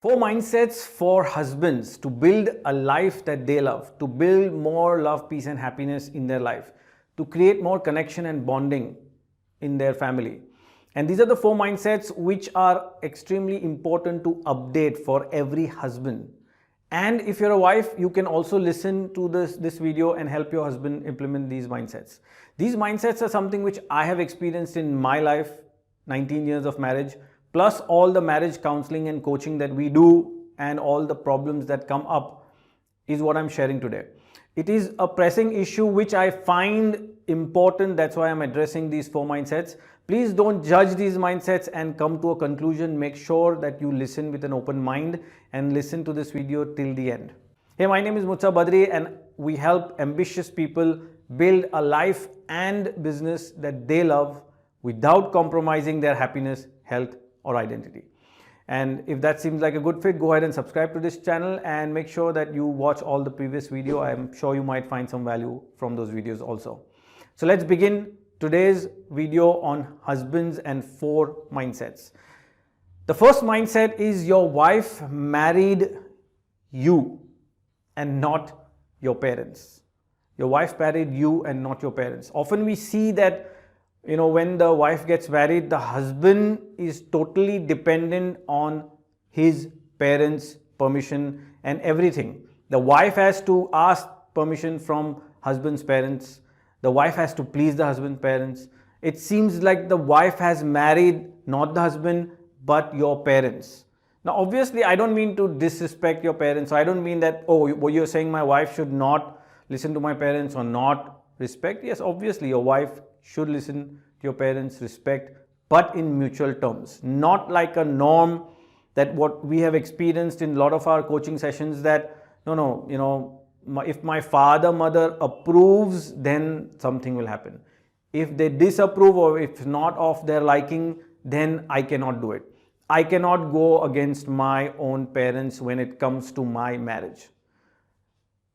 4 mindsets for husbands to build a life that they love, to build more love, peace, and happiness in their life, to create more connection and bonding in their family. And these are the 4 mindsets which are extremely important to update for every husband. And if you're a wife, you can also listen to this video and help your husband implement these mindsets. These mindsets are something which I have experienced in my life, 19 years of marriage, plus all the marriage counseling and coaching that we do and all the problems that come up is what I'm sharing today. It is a pressing issue which I find important. That's why I'm addressing these 4 mindsets. Please don't judge these mindsets and come to a conclusion. Make sure that you listen with an open mind and listen to this video till the end. Hey, my name is Murtaza Badri and we help ambitious people build a life and business that they love without compromising their happiness, health, or identity. And if that seems like a good fit, go ahead and subscribe to this channel and make sure that you watch all the previous video. I'm sure you might find some value from those videos also. So let's begin today's video on husbands and 4 mindsets. The first mindset is your wife married you and not your parents. Your wife married you and not your parents. Often we see that when the wife gets married, the husband is totally dependent on his parents' permission and everything. The wife has to ask permission from husband's parents. The wife has to please the husband's parents. It seems like the wife has married not the husband, but your parents. Now, obviously, I don't mean to disrespect your parents. I don't mean that, oh, what you're saying my wife should not listen to my parents or not respect. Yes, obviously, your wife should listen to your parents, respect, but in mutual terms, not like a norm that what we have experienced in a lot of our coaching sessions that, if my father, mother approves, then something will happen. If they disapprove or if not of their liking, then I cannot do it. I cannot go against my own parents when it comes to my marriage.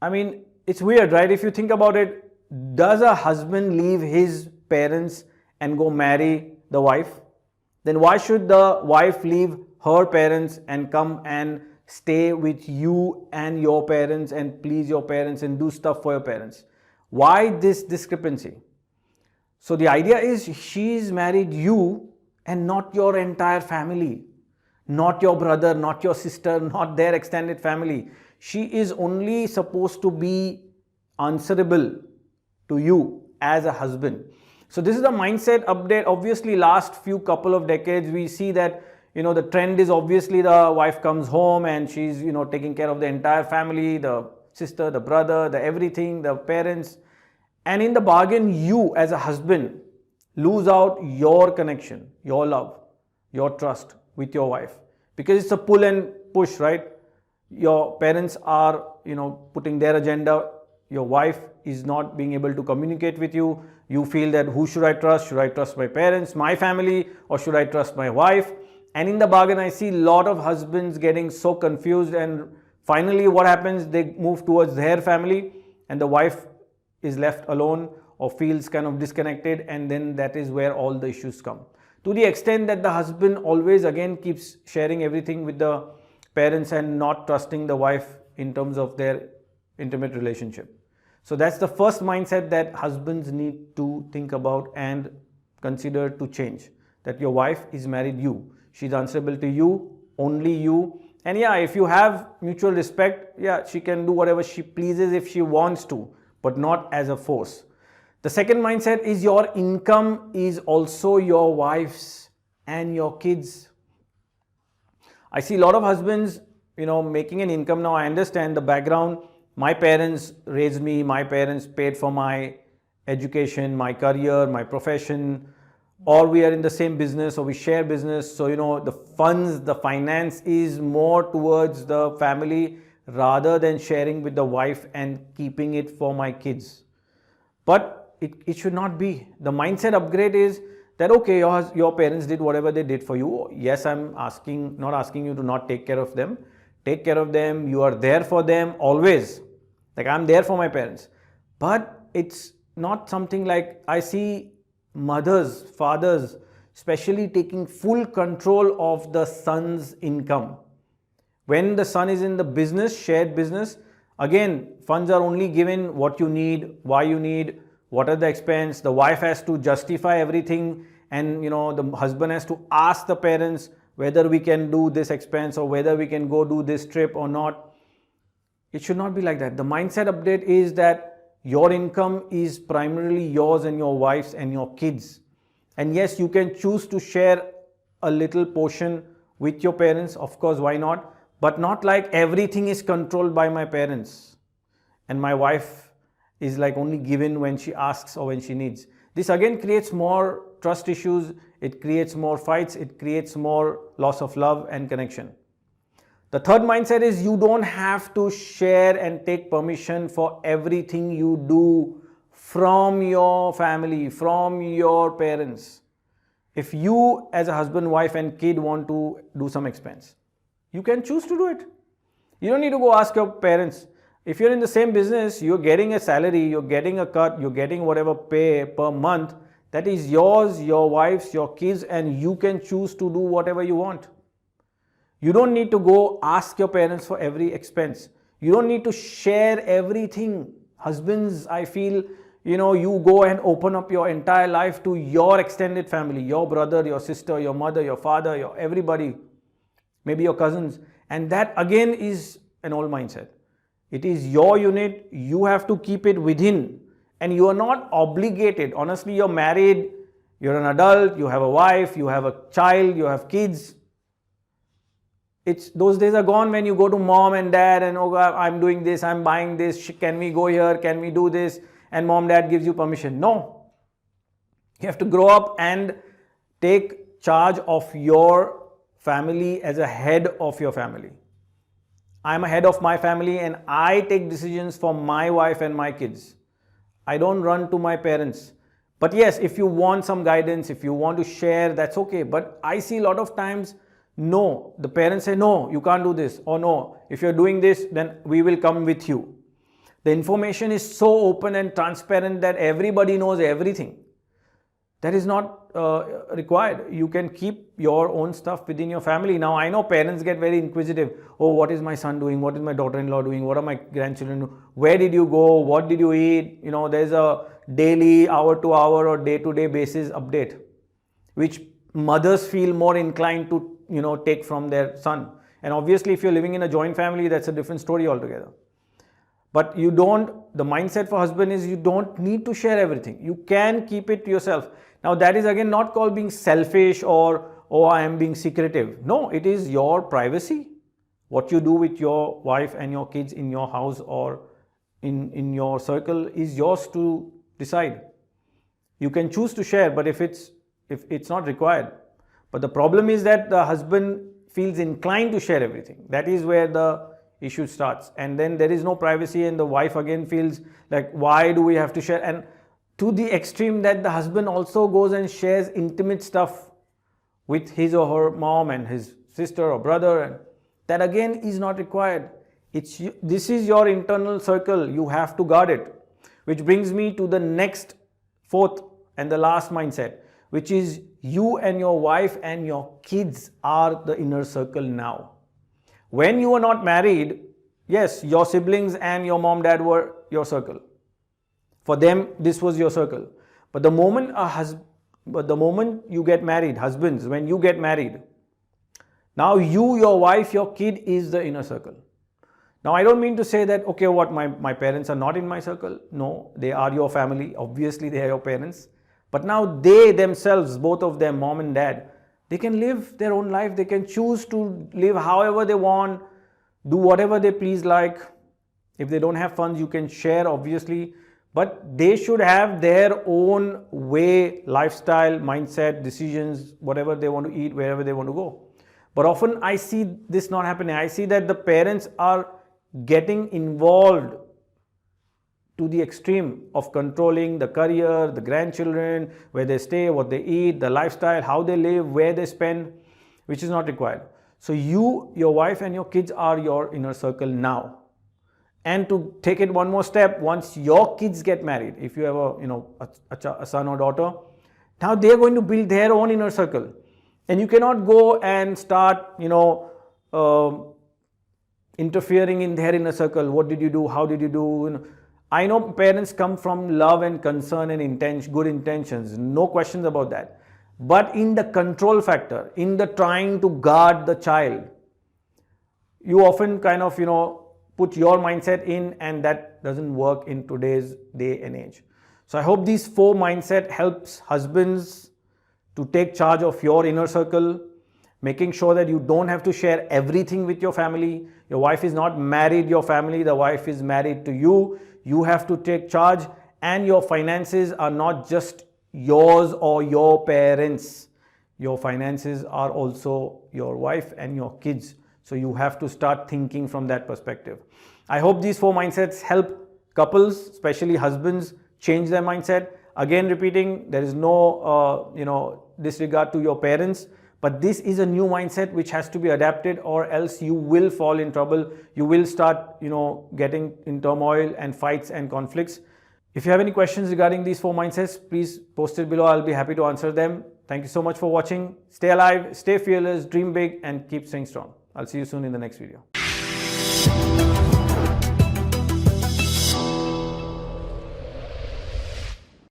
I mean, it's weird, right? If you think about it, does a husband leave his parents and go marry the wife? Then why should the wife leave her parents and come and stay with you and your parents and please your parents and do stuff for your parents? Why this discrepancy? So the idea is she's married you and not your entire family, not your brother, not your sister, not their extended family. She is only supposed to be answerable to you as a husband. So this is the mindset update. Obviously, last few couple of decades, we see that, the trend is obviously the wife comes home and she's, taking care of the entire family, the sister, the brother, the everything, the parents. And in the bargain, you as a husband lose out your connection, your love, your trust with your wife. Because it's a pull and push, right? Your parents are, putting their agenda. Your wife is not being able to communicate with you. You feel that who should I trust? Should I trust my parents, my family, or should I trust my wife? And in the bargain, I see a lot of husbands getting so confused, and finally what happens? They move towards their family and the wife is left alone or feels kind of disconnected, and then that is where all the issues come. To the extent that the husband always again keeps sharing everything with the parents and not trusting the wife in terms of their intimate relationship. So that's the first mindset that husbands need to think about and consider to change. That your wife is married you. She's answerable to you, only you. And yeah, if you have mutual respect, yeah, she can do whatever she pleases if she wants to, but not as a force. The second mindset is your income is also your wife's and your kids'. I see a lot of husbands, making an income. Now I understand the background. My parents raised me, my parents paid for my education, my career, my profession, or we are in the same business or we share business. So, the funds, the finance is more towards the family rather than sharing with the wife and keeping it for my kids. But it should not be. The mindset upgrade is that, okay, your parents did whatever they did for you. Yes, I'm not asking you to not take care of them. Take care of them. You are there for them always. Like I'm there for my parents. But it's not something like I see mothers, fathers, especially taking full control of the son's income. When the son is in the business, shared business, again, funds are only given what you need, why you need, what are the expense. The wife has to justify everything, and the husband has to ask the parents whether we can do this expense or whether we can go do this trip or not. It should not be like that. The mindset update is that your income is primarily yours and your wife's and your kids. And yes, you can choose to share a little portion with your parents, of course, why not? But not like everything is controlled by my parents and my wife is like only given when she asks or when she needs. This again creates more trust issues, it creates more fights, it creates more loss of love and connection. The third mindset is you don't have to share and take permission for everything you do from your family, from your parents. If you as a husband, wife and kid want to do some expense, you can choose to do it. You don't need to go ask your parents. If you're in the same business, you're getting a salary, you're getting a cut, you're getting whatever pay per month, that is yours, your wife's, your kids, and you can choose to do whatever you want. You don't need to go ask your parents for every expense. You don't need to share everything. Husbands, I feel, you go and open up your entire life to your extended family, your brother, your sister, your mother, your father, your everybody, maybe your cousins. And that again is an old mindset. It is your unit, you have to keep it within, and you are not obligated. Honestly, you're married, you're an adult, you have a wife, you have a child, you have kids. Those days are gone when you go to mom and dad and, oh God, I'm doing this, I'm buying this, can we go here, can we do this, and mom, dad gives you permission. No. You have to grow up and take charge of your family as a head of your family. I'm a head of my family and I take decisions for my wife and my kids. I don't run to my parents. But yes, if you want some guidance, if you want to share, that's okay. But I see a lot of times, no, the parents say, no, you can't do this. Or no, if you're doing this, then we will come with you. The information is so open and transparent that everybody knows everything. That is not required. You can keep your own stuff within your family. Now, I know parents get very inquisitive. Oh, what is my son doing? What is my daughter-in-law doing? What are my grandchildren doing? Where did you go? What did you eat? There's a daily, hour-to-hour or day-to-day basis update, which mothers feel more inclined to, take from their son. And obviously, if you're living in a joint family, that's a different story altogether. But the mindset for husband is you don't need to share everything. You can keep it to yourself. Now that is again not called being selfish or, oh, I am being secretive. No, it is your privacy. What you do with your wife and your kids in your house or in your circle is yours to decide. You can choose to share, but if it's not required. But the problem is that the husband feels inclined to share everything. That is where the issue starts, and then there is no privacy, and the wife again feels like, why do we have to share? And to the extreme that the husband also goes and shares intimate stuff with his or her mom and his sister or brother, and that again is not required. This is your internal circle, you have to guard it. Which brings me to the next, fourth and the last mindset, which is you and your wife and your kids are the inner circle now. When you were not married, yes, your siblings and your mom, dad were your circle. For them, this was your circle. But the moment you get married, husbands, when you get married, now you, your wife, your kid is the inner circle. Now, I don't mean to say that, okay, my parents are not in my circle. No, they are your family. Obviously, they are your parents. But now they themselves, both of them, mom and dad, they can live their own life. They can choose to live however they want, do whatever they please like. If they don't have funds, you can share, obviously. But they should have their own way, lifestyle, mindset, decisions, whatever they want to eat, wherever they want to go. But often I see this not happening. I see that the parents are getting involved to the extreme of controlling the career, the grandchildren, where they stay, what they eat, the lifestyle, how they live, where they spend, which is not required. So you, your wife and your kids are your inner circle now. And to take it one more step, once your kids get married, if you have a son or daughter, now they're going to build their own inner circle. And you cannot go and start, interfering in their inner circle. What did you do? How did you do? I know parents come from love and concern and intention, good intentions, no questions about that. But in the control factor, in the trying to guard the child, you often kind of, put your mindset in, and that doesn't work in today's day and age. So I hope these 4 mindset helps husbands to take charge of your inner circle, making sure that you don't have to share everything with your family. Your wife is not married your family, the wife is married to you. You have to take charge, and your finances are not just yours or your parents. Your finances are also your wife and your kids. So you have to start thinking from that perspective. I hope these 4 mindsets help couples, especially husbands, change their mindset. Again, repeating, there is no disregard to your parents, but this is a new mindset which has to be adapted, or else you will fall in trouble. You will start, getting in turmoil and fights and conflicts. If you have any questions regarding these 4 mindsets, please post it below. I'll be happy to answer them. Thank you so much for watching. Stay alive, stay fearless, dream big, and keep staying strong. I'll see you soon in the next video.